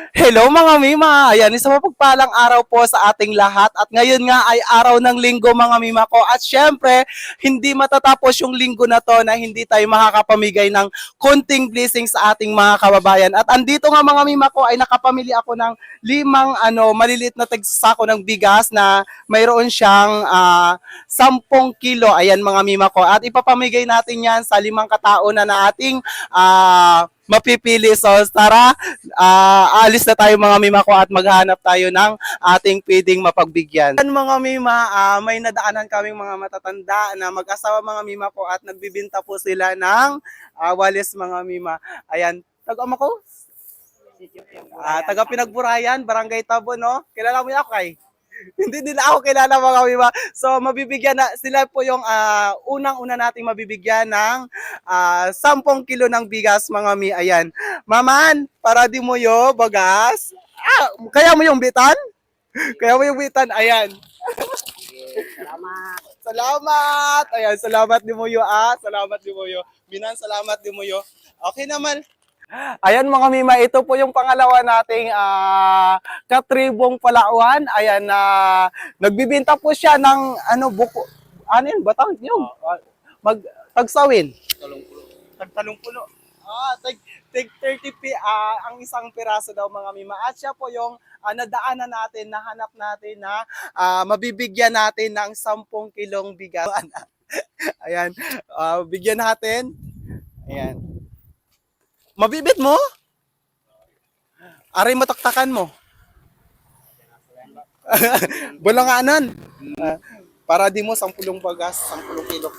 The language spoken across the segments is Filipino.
Hello mga Mima! Ayan, isang mapagpalang araw po sa ating lahat at ngayon nga ay araw ng linggo mga Mima ko at syempre, hindi matatapos yung linggo na to na hindi tayo makakapamigay ng konting blessing sa ating mga kababayan. At andito nga mga Mima ko ay nakapamili ako ng limang maliliit na tagsasako ng bigas na mayroon siyang 10 kilo. Ayan mga Mima ko at ipapamigay natin yan sa limang katao na ating mapipili. So tara, aalis na tayo mga Mima ko at maghanap tayo ng ating pwedeng mapagbigyan. Mga Mima, may nadaanan kaming mga matatanda na mag-asawa mga Mima ko at nagbibinta po sila ng walis mga Mima. Ayan, taga-ama ko? Taga Pinagburayan, Barangay Tabo, no? Kilala mo yan ako kay? Hindi nila ako kilala mga Mima. So mabibigyan na sila po yung unang-una nating mabibigyan ng 10 kilo ng bigas mga Mi. Ayan. Maman, para di mo yo bagas. Kaya mo yung bitan? Kaya mo yung bitan. Ayan. Salamat. Salamat. Ayan, salamat di mo yo Salamat di mo yo. Binan, salamat di mo yo. Okay naman. Ayan mga Mima, ito po yung pangalawa nating katribong palauan. Ayan na nagbibenta po siya ng buko. Ano yun? Batang yun. Tagsawin. Tagtalong-pulo. Tig 30 ang isang piraso daw mga Mima. At siya po yung nadaanan natin, nahanap natin na mabibigyan natin ng 10 kilong bigas. Ayan, bigyan natin. Ayan. Mabibit mo? Aray mataktakan mo. Bulanganan. Para di mo 10 bagas, 10 kilo.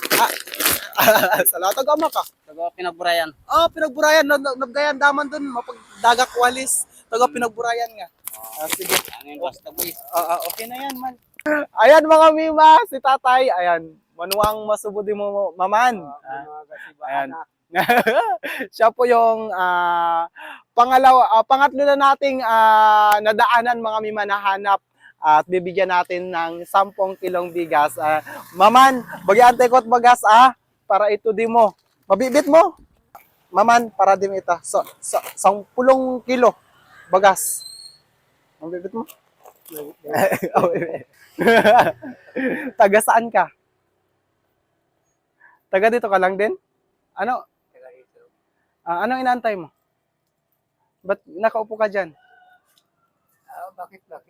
Salamat agama ka. Taga Pinagburayan. Pinagburayan. Nabgayan daman dun. Mapagdagak walis. Taga Pinagburayan nga. Sige. Angin basta boy. Okay na yan, man. Ayan mga Mima, si tatay. Ayan. Manuang masubodi mo, maman. Ayan. Siya po yung pangatlo na nating nadaanan mga Mima na hanap at bibigyan natin ng 10 kilong bigas. Maman, bagyan tekot bagas para ito di mo. Mabibit mo? Maman, para di mo ita. 10 kilo bagas. Mabibit mo? Taga saan ka? Taga dito ka lang din? Ano? Anong inaantay mo? Ba't nakaupo ka dyan? Bakit kami?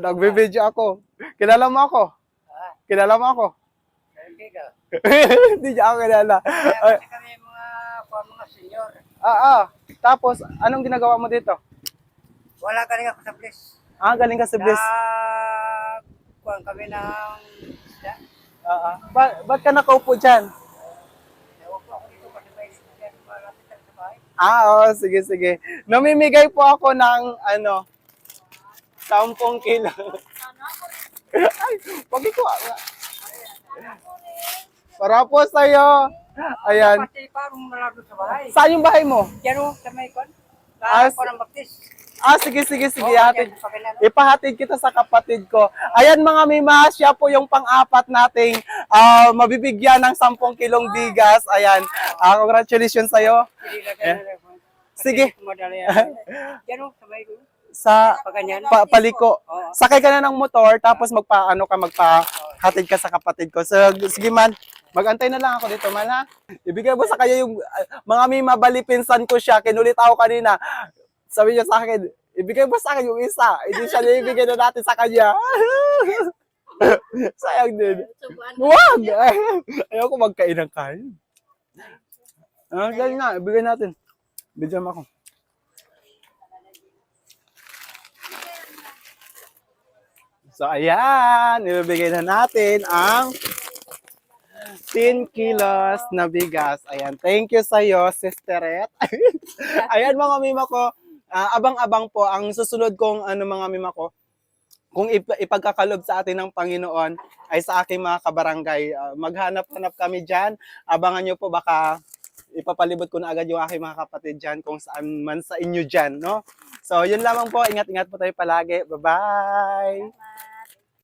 Nagbibideo ako. Kilala mo ako? Kilala mo ako? Hindi ka. Hindi niya ako kilala. Kasi kami mga senior. Tapos, anong ginagawa mo dito? Wala ka rin ako sa place. Galing ka sa Bliss. Kuhan kami ng isda. Ba't ka nakaupo dyan? Ewan ko ako dito kasi may isda malapit lang sa bahay. Oo, sige. Namimigay po ako ng 10 kilo. Ay, wag ko. Para po sa'yo. Ayan. Pati parang malapit sa bahay. Saan yung bahay mo? Yan o, sa may kon. Ah, Sa ng baptis. Sige. Yan, sa kanila. Ipahatid kita sa kapatid ko. Ayan mga Mima, siya po yung pang-apat nating mabibigyan ng 10 kilong bigas. Ayan. Congratulations sa'yo. Sige. Madali yan. Yan o, sa may kon. Sa Paganyan. paliko. Oo. Sakay ka na ng motor, tapos magpahatid ka sa kapatid ko. So, sige man. Magantay na lang ako dito man ha. Ibigay mo sa kanya yung mga Mima, bali pinsan ko siya. Kinulit ako kanina. Sabi niya sa akin, ibigay mo sa akin yung isa. Hindi siya ibigay na natin sa kanya. Sayang din. Wag! Ayaw ko magkain ng kain. Dahil nga, ibigay natin. Bigyan mo ako. So, ayan. Ibibigay na natin ang 10 kilos na bigas. Ayan. Thank you sa'yo, Sisteret. Ayan mga Mima ko. Abang-abang po ang susunod kong mga Mima ko. Kung ipagkakalob sa atin ng Panginoon ay sa aking mga kabarangay. Maghanap-hanap kami dyan. Abangan nyo po, baka ipapalibot ko na agad yung aking mga kapatid dyan kung saan man sa inyo dyan. No? So, yun lamang po. Ingat-ingat po tayo palagi. Bye-bye!